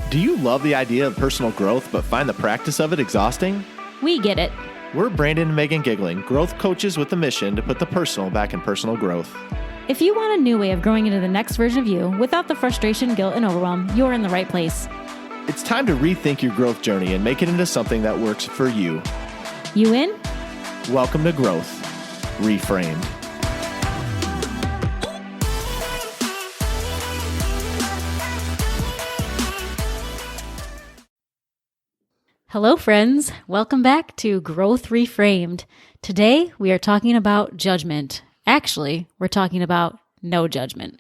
Do you love the idea of personal growth but find the practice of it exhausting? We get it. We're Brandon and Megan Giggling, growth coaches with the mission to put the personal back in personal growth. If you want a new way of growing into the next version of you without the frustration, guilt, and overwhelm, you're in the right place. It's time to rethink your growth journey and make it into something that works for you. You in? Welcome to Growth Reframed. Hello, friends. Welcome back to Growth Reframed. Today, we are talking about judgment. Actually, we're talking about no judgment.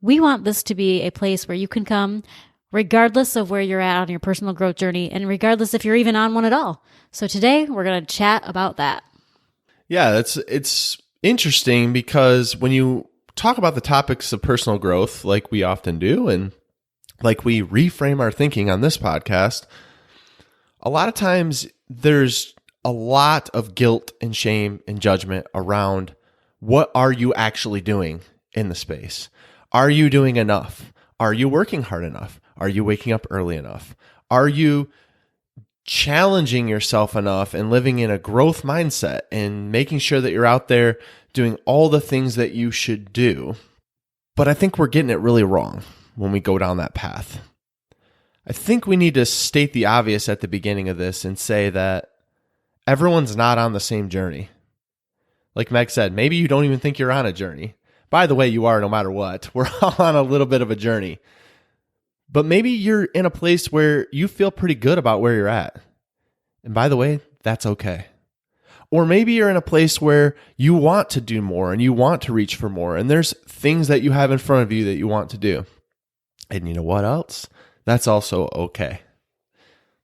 We want this to be a place where you can come regardless of where you're at on your personal growth journey and regardless if you're even on one at all. So today, we're going to chat about that. Yeah, it's interesting because when you talk about the topics of personal growth, like we often do, and like we reframe our thinking on this podcast, a lot of times there's a lot of guilt and shame and judgment around what are you actually doing in the space? Are you doing enough? Are you working hard enough? Are you waking up early enough? Are you challenging yourself enough and living in a growth mindset and making sure that you're out there doing all the things that you should do? But I think we're getting it really wrong when we go down that path. I think we need to state the obvious at the beginning of this and say that everyone's not on the same journey. Like Meg said, maybe you don't even think you're on a journey. By the way, you are no matter what. We're all on a little bit of a journey. But maybe you're in a place where you feel pretty good about where you're at. And by the way, that's okay. Or maybe you're in a place where you want to do more and you want to reach for more. And there's things that you have in front of you that you want to do. And you know what else? That's also okay.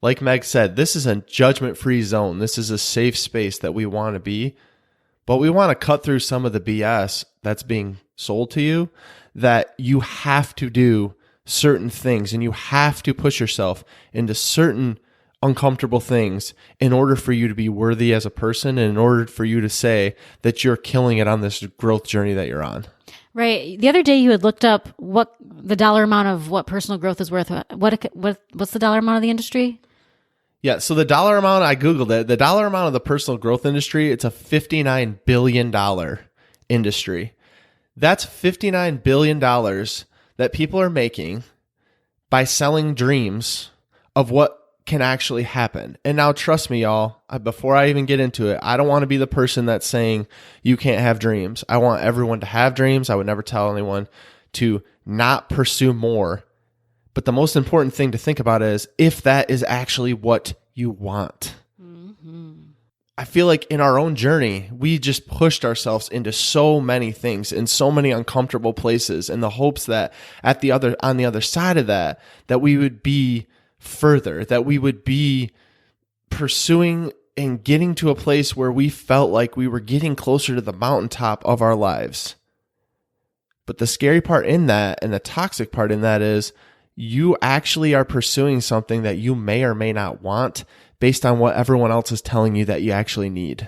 Like Meg said, this is a judgment-free zone. This is a safe space that we want to be, but we want to cut through some of the BS that's being sold to you, that you have to do certain things and you have to push yourself into certain uncomfortable things in order for you to be worthy as a person and in order for you to say that you're killing it on this growth journey that you're on. Right. The other day you had looked up what the dollar amount of what personal growth is worth. What's the dollar amount of the industry? Yeah, so the dollar amount, I Googled it. The dollar amount of the personal growth industry, it's a $59 billion industry. That's $59 billion that people are making by selling dreams of what can actually happen. And now trust me, y'all, before I even get into it, I don't want to be the person that's saying you can't have dreams. I want everyone to have dreams. I would never tell anyone to not pursue more. But the most important thing to think about is if that is actually what you want. Mm-hmm. I feel like in our own journey, we just pushed ourselves into so many things in so many uncomfortable places in the hopes that on the other side of that we would be further, that we would be pursuing and getting to a place where we felt like we were getting closer to the mountaintop of our lives. But the scary part in that and the toxic part in that is you actually are pursuing something that you may or may not want based on what everyone else is telling you that you actually need.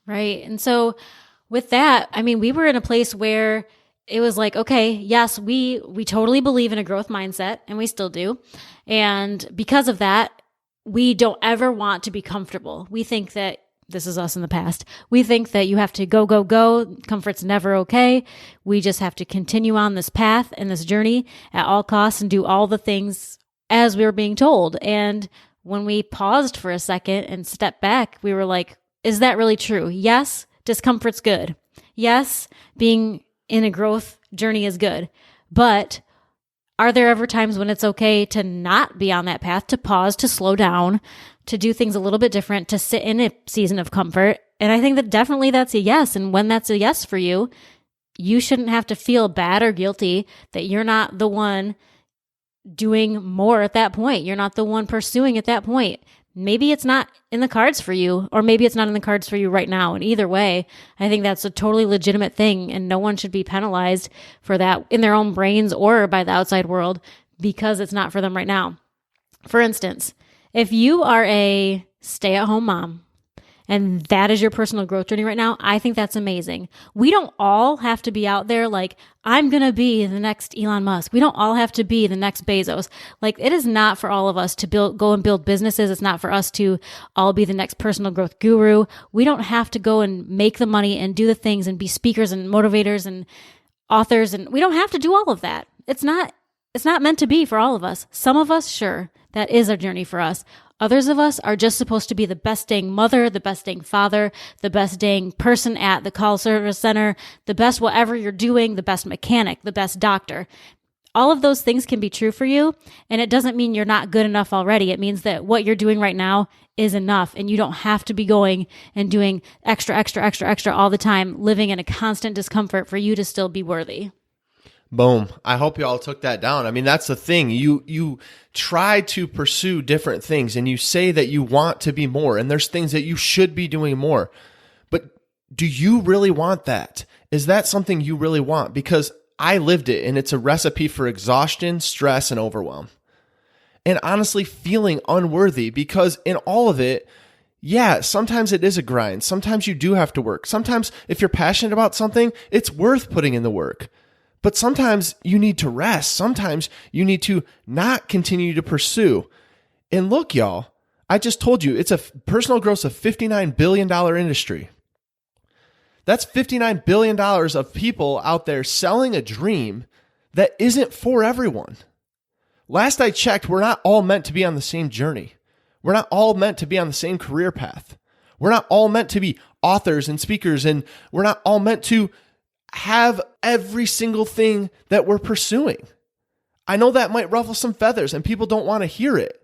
Right. And so with that, I mean, we were in a place where it was like, okay, yes, we totally believe in a growth mindset, and we still do. And because of that, we don't ever want to be comfortable. We think that, this is us in the past, we think that you have to go, go, go. Comfort's never okay. We just have to continue on this path and this journey at all costs and do all the things as we were being told. And when we paused for a second and stepped back, we were like, is that really true? Yes, discomfort's good. Yes, being in a growth journey is good. But are there ever times when it's okay to not be on that path, to pause, to slow down, to do things a little bit different, to sit in a season of comfort? And I think that definitely that's a yes. And when that's a yes for you, you shouldn't have to feel bad or guilty that you're not the one doing more at that point. You're not the one pursuing at that point. Maybe it's not in the cards for you, or maybe it's not in the cards for you right now. And either way, I think that's a totally legitimate thing, and no one should be penalized for that in their own brains or by the outside world because it's not for them right now. For instance, if you are a stay-at-home mom and that is your personal growth journey right now, I think that's amazing. We don't all have to be out there like, I'm going to be the next Elon Musk. We don't all have to be the next Bezos. Like, it is not for all of us to go and build businesses. It's not for us to all be the next personal growth guru. We don't have to go and make the money and do the things and be speakers and motivators and authors. And we don't have to do all of that. It's not meant to be for all of us. Some of us, sure, that is our journey for us. Others of us are just supposed to be the best dang mother, the best dang father, the best dang person at the call service center, the best whatever you're doing, the best mechanic, the best doctor. All of those things can be true for you, and it doesn't mean you're not good enough already. It means that what you're doing right now is enough, and you don't have to be going and doing extra all the time, living in a constant discomfort for you to still be worthy. Boom. I hope you all took that down. I mean, that's the thing. You try to pursue different things and you say that you want to be more, and there's things that you should be doing more. But do you really want that? Is that something you really want? Because I lived it, and it's a recipe for exhaustion, stress, and overwhelm. And honestly, feeling unworthy, because in all of it, yeah, sometimes it is a grind. Sometimes you do have to work. Sometimes if you're passionate about something, it's worth putting in the work. But sometimes you need to rest. Sometimes you need to not continue to pursue. And look, y'all, I just told you, it's a personal growth of $59 billion industry. That's $59 billion of people out there selling a dream that isn't for everyone. Last I checked, we're not all meant to be on the same journey. We're not all meant to be on the same career path. We're not all meant to be authors and speakers, and we're not all meant to have every single thing that we're pursuing. I know that might ruffle some feathers and people don't want to hear it,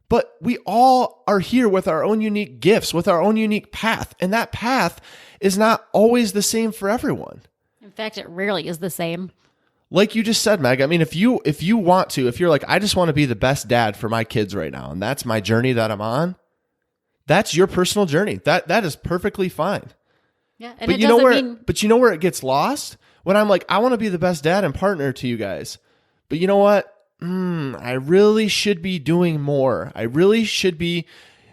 but we all are here with our own unique gifts, with our own unique path, and that path is not always the same for everyone. In fact, it rarely is the same. Like you just said, Meg, I mean, if you're like, I just want to be the best dad for my kids right now, and that's my journey that I'm on, that's your personal journey. That is perfectly fine. Yeah, and but you know where it gets lost? When I'm like, I want to be the best dad and partner to you guys. But you know what? I really should be doing more. I really should be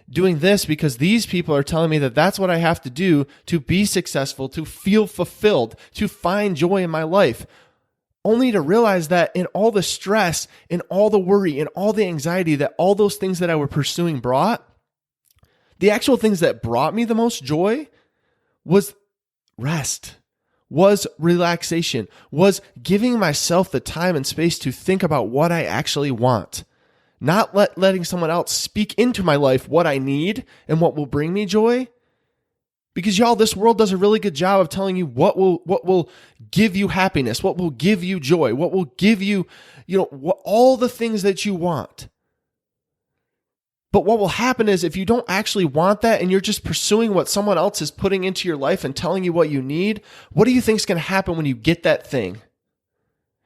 doing this because these people are telling me that that's what I have to do to be successful, to feel fulfilled, to find joy in my life. Only to realize that in all the stress, in all the worry, in all the anxiety that all those things that I were pursuing brought, the actual things that brought me the most joy was rest, was relaxation, was giving myself the time and space to think about what I actually want, not letting someone else speak into my life what I need and what will bring me joy. Because y'all, this world does a really good job of telling you what will give you happiness, what will give you joy, what will give you, all the things that you want. But what will happen is if you don't actually want that and you're just pursuing what someone else is putting into your life and telling you what you need, what do you think is going to happen when you get that thing?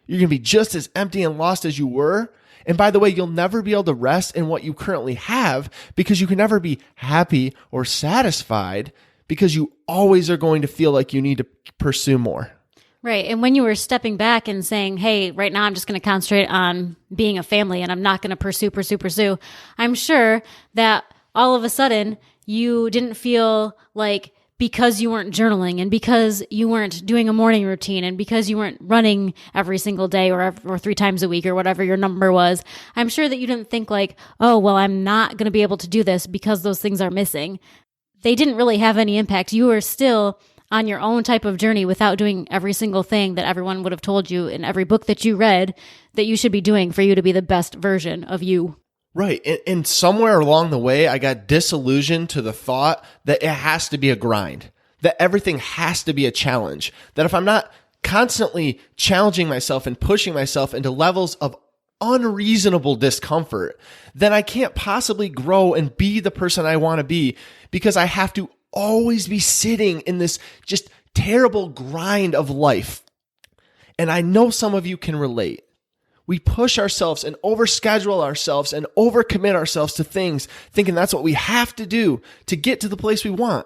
You're going to be just as empty and lost as you were. And by the way, you'll never be able to rest in what you currently have because you can never be happy or satisfied because you always are going to feel like you need to pursue more. Right. And when you were stepping back and saying, hey, right now I'm just going to concentrate on being a family and I'm not going to pursue, I'm sure that all of a sudden you didn't feel like because you weren't journaling and because you weren't doing a morning routine and because you weren't running every single day or 3 times a week or whatever your number was, I'm sure that you didn't think like, oh, well, I'm not going to be able to do this because those things are missing. They didn't really have any impact. You were still on your own type of journey without doing every single thing that everyone would have told you in every book that you read that you should be doing for you to be the best version of you. Right. And somewhere along the way, I got disillusioned to the thought that it has to be a grind, that everything has to be a challenge, that if I'm not constantly challenging myself and pushing myself into levels of unreasonable discomfort, then I can't possibly grow and be the person I want to be because I have to always be sitting in this just terrible grind of life. And I know some of you can relate. We push ourselves and overschedule ourselves and overcommit ourselves to things, thinking that's what we have to do to get to the place we want.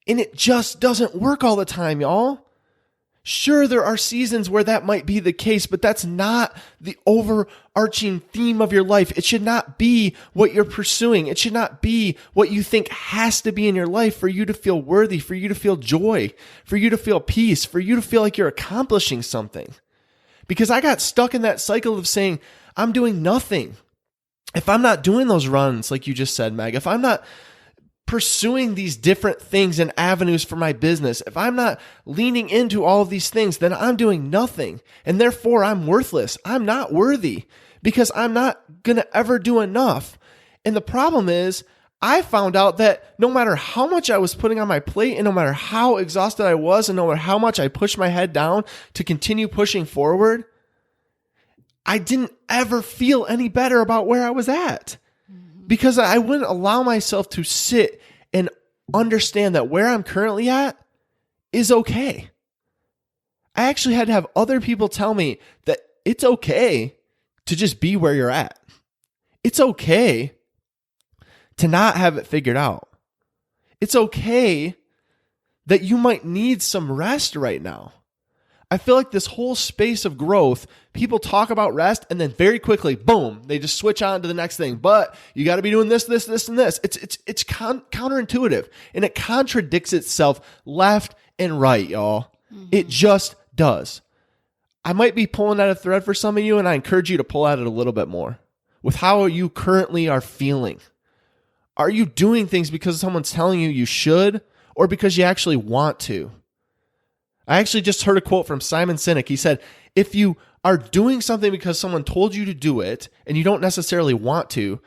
And it just doesn't work all the time, y'all. Sure, there are seasons where that might be the case, but that's not the overarching theme of your life. It should not be what you're pursuing. It should not be what you think has to be in your life for you to feel worthy, for you to feel joy, for you to feel peace, for you to feel like you're accomplishing something. Because I got stuck in that cycle of saying, I'm doing nothing. If I'm not doing those runs, like you just said, Meg, if I'm not pursuing these different things and avenues for my business, if I'm not leaning into all of these things, then I'm doing nothing. And therefore, I'm worthless. I'm not worthy because I'm not going to ever do enough. And the problem is, I found out that no matter how much I was putting on my plate and no matter how exhausted I was and no matter how much I pushed my head down to continue pushing forward, I didn't ever feel any better about where I was at. Because I wouldn't allow myself to sit and understand that where I'm currently at is okay. I actually had to have other people tell me that it's okay to just be where you're at. It's okay to not have it figured out. It's okay that you might need some rest right now. I feel like this whole space of growth, people talk about rest and then very quickly, boom, they just switch on to the next thing. But you got to be doing this, and this. It's counterintuitive and it contradicts itself left and right, y'all. Mm-hmm. It just does. I might be pulling at a thread for some of you, and I encourage you to pull at it a little bit more with how you currently are feeling. Are you doing things because someone's telling you should or because you actually want to? I actually just heard a quote from Simon Sinek. He said, if you are doing something because someone told you to do it and you don't necessarily want to,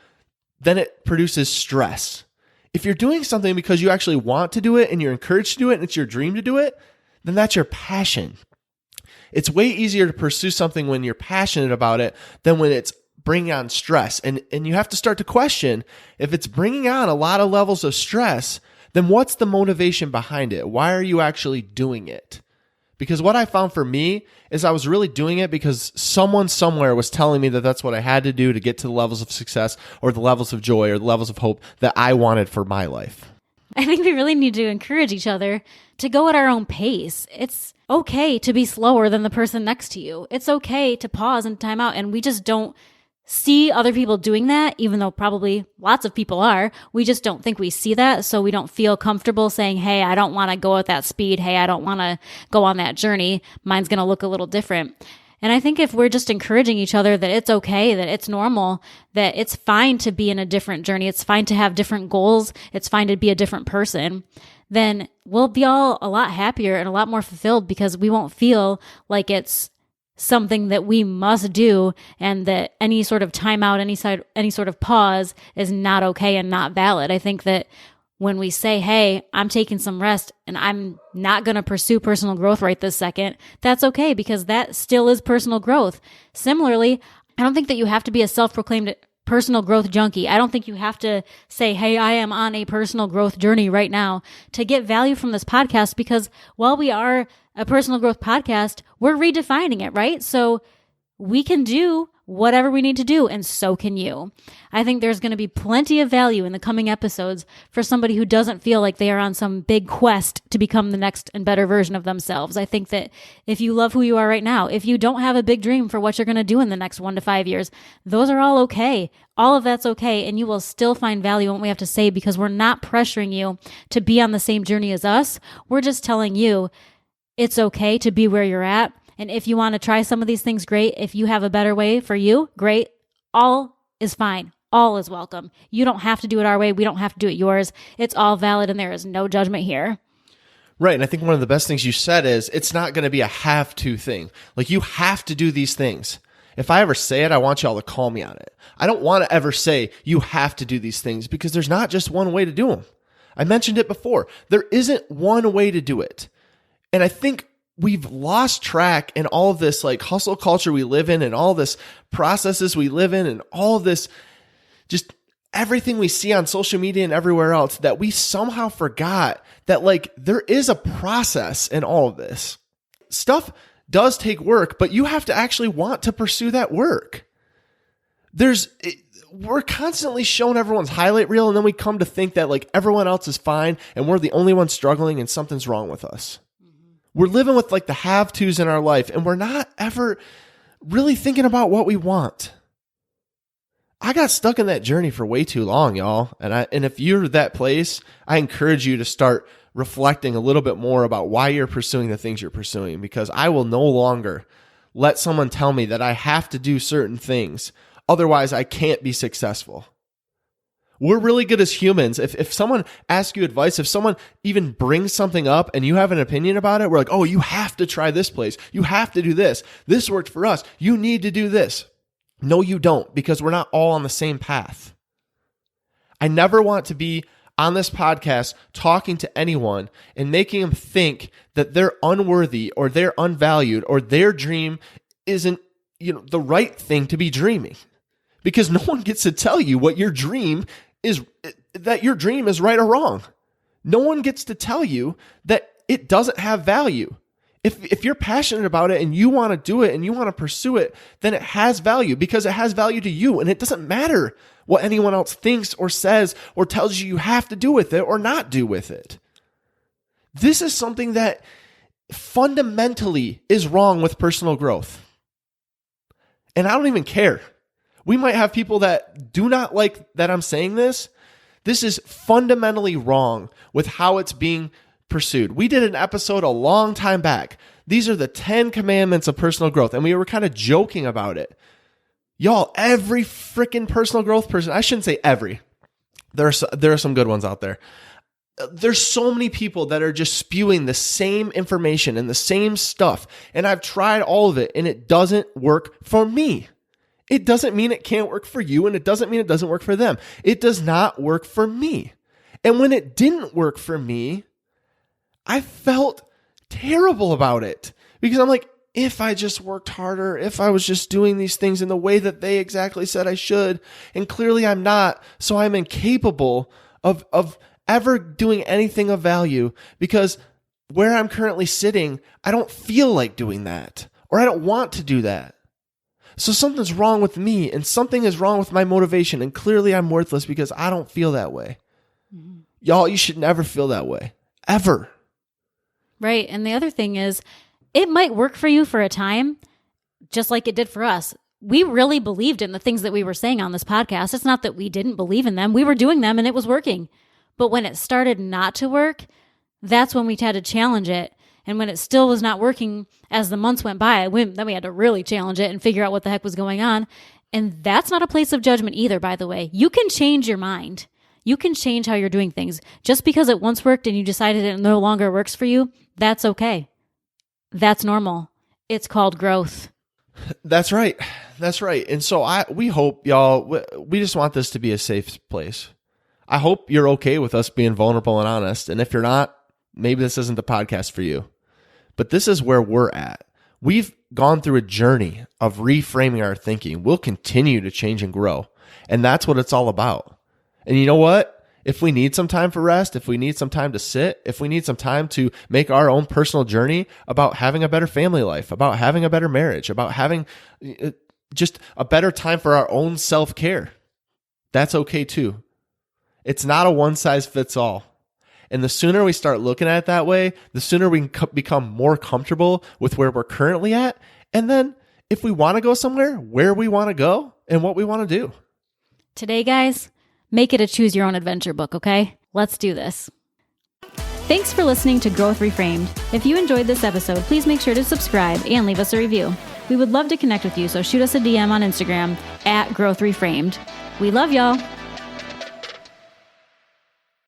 then it produces stress. If you're doing something because you actually want to do it and you're encouraged to do it and it's your dream to do it, then that's your passion. It's way easier to pursue something when you're passionate about it than when it's bringing on stress. And you have to start to question, if it's bringing on a lot of levels of stress, then what's the motivation behind it? Why are you actually doing it? Because what I found for me is I was really doing it because someone somewhere was telling me that that's what I had to do to get to the levels of success or the levels of joy or the levels of hope that I wanted for my life. I think we really need to encourage each other to go at our own pace. It's okay to be slower than the person next to you. It's okay to pause and time out. And we just don't see other people doing that, even though probably lots of people are. We just don't think we see that. So we don't feel comfortable saying, hey, I don't want to go at that speed. Hey, I don't want to go on that journey. Mine's going to look a little different. And I think if we're just encouraging each other that it's okay, that it's normal, that it's fine to be in a different journey, it's fine to have different goals, it's fine to be a different person, then we'll be all a lot happier and a lot more fulfilled because we won't feel like it's something that we must do and that any sort of timeout, any sort of pause is not okay and not valid. I think that when we say, hey, I'm taking some rest and I'm not going to pursue personal growth right this second, that's okay because that still is personal growth. Similarly, I don't think that you have to be a self-proclaimed personal growth junkie. I don't think you have to say, hey, I am on a personal growth journey right now to get value from this podcast, because while we are a personal growth podcast, we're redefining it, right? So we can do whatever we need to do, and so can you. I think there's going to be plenty of value in the coming episodes for somebody who doesn't feel like they are on some big quest to become the next and better version of themselves. I think that if you love who you are right now, if you don't have a big dream for what you're going to do in the next 1 to 5 years, those are all okay. All of that's okay, and you will still find value in what we have to say because we're not pressuring you to be on the same journey as us. We're just telling you it's okay to be where you're at. And if you want to try some of these things, great. If you have a better way for you, great. All is fine. All is welcome. You don't have to do it our way. We don't have to do it yours. It's all valid and there is no judgment here. Right. And I think one of the best things you said is it's not going to be a have to thing. Like, you have to do these things. If I ever say it, I want y'all to call me on it. I don't want to ever say you have to do these things because there's not just one way to do them. I mentioned it before. There isn't one way to do it. And I think we've lost track in all of this like hustle culture we live in and all this processes we live in and all of this, just everything we see on social media and everywhere else, that we somehow forgot that like there is a process in all of this. Stuff does take work, but you have to actually want to pursue that work. We're constantly showing everyone's highlight reel, and then we come to think that like everyone else is fine and we're the only ones struggling and something's wrong with us. We're living with like the have-tos in our life, and we're not ever really thinking about what we want. I got stuck in that journey for way too long, y'all. And if you're that place, I encourage you to start reflecting a little bit more about why you're pursuing the things you're pursuing, because I will no longer let someone tell me that I have to do certain things. Otherwise, I can't be successful. We're really good as humans. If someone asks you advice, if someone even brings something up and you have an opinion about it, we're like, oh, you have to try this place. You have to do this. This worked for us. You need to do this. No, you don't, because we're not all on the same path. I never want to be on this podcast talking to anyone and making them think that they're unworthy or they're unvalued or their dream isn't, the right thing to be dreaming. Because no one gets to tell you what your dream is, that your dream is right or wrong. No one gets to tell you that it doesn't have value. If you're passionate about it and you want to do it and you want to pursue it, then it has value because it has value to you. And it doesn't matter what anyone else thinks or says or tells you have to do with it or not do with it. This is something that fundamentally is wrong with personal growth. And I don't even care. We might have people that do not like that I'm saying this. This is fundamentally wrong with how it's being pursued. We did an episode a long time back. These are the 10 commandments of personal growth, and we were kind of joking about it. Y'all, every freaking personal growth person, I shouldn't say every. There are some good ones out there. There's so many people that are just spewing the same information and the same stuff, and I've tried all of it, and it doesn't work for me. It doesn't mean it can't work for you, and it doesn't mean it doesn't work for them. It does not work for me. And when it didn't work for me, I felt terrible about it because I'm like, if I just worked harder, if I was just doing these things in the way that they exactly said I should, and clearly I'm not, so I'm incapable of ever doing anything of value because where I'm currently sitting, I don't feel like doing that, or I don't want to do that. So something's wrong with me and something is wrong with my motivation. And clearly I'm worthless because I don't feel that way. Mm-hmm. Y'all, you should never feel that way. Ever. Right. And the other thing is, it might work for you for a time, just like it did for us. We really believed in the things that we were saying on this podcast. It's not that we didn't believe in them. We were doing them and it was working. But when it started not to work, that's when we had to challenge it. And when it still was not working as the months went by, then we had to really challenge it and figure out what the heck was going on. And that's not a place of judgment either, by the way. You can change your mind. You can change how you're doing things. Just because it once worked and you decided it no longer works for you, that's okay. That's normal. It's called growth. That's right. That's right. And so we hope, y'all, we just want this to be a safe place. I hope you're okay with us being vulnerable and honest. And if you're not, maybe this isn't the podcast for you. But this is where we're at. We've gone through a journey of reframing our thinking. We'll continue to change and grow. And that's what it's all about. And you know what? If we need some time for rest, if we need some time to sit, if we need some time to make our own personal journey about having a better family life, about having a better marriage, about having just a better time for our own self-care, that's okay too. It's not a one-size-fits-all. And the sooner we start looking at it that way, the sooner we can become more comfortable with where we're currently at. And then if we want to go somewhere, where we want to go and what we want to do. Today, guys, make it a choose your own adventure book, okay? Let's do this. Thanks for listening to Growth Reframed. If you enjoyed this episode, please make sure to subscribe and leave us a review. We would love to connect with you, so shoot us a DM on Instagram @Growth Reframed. We love y'all.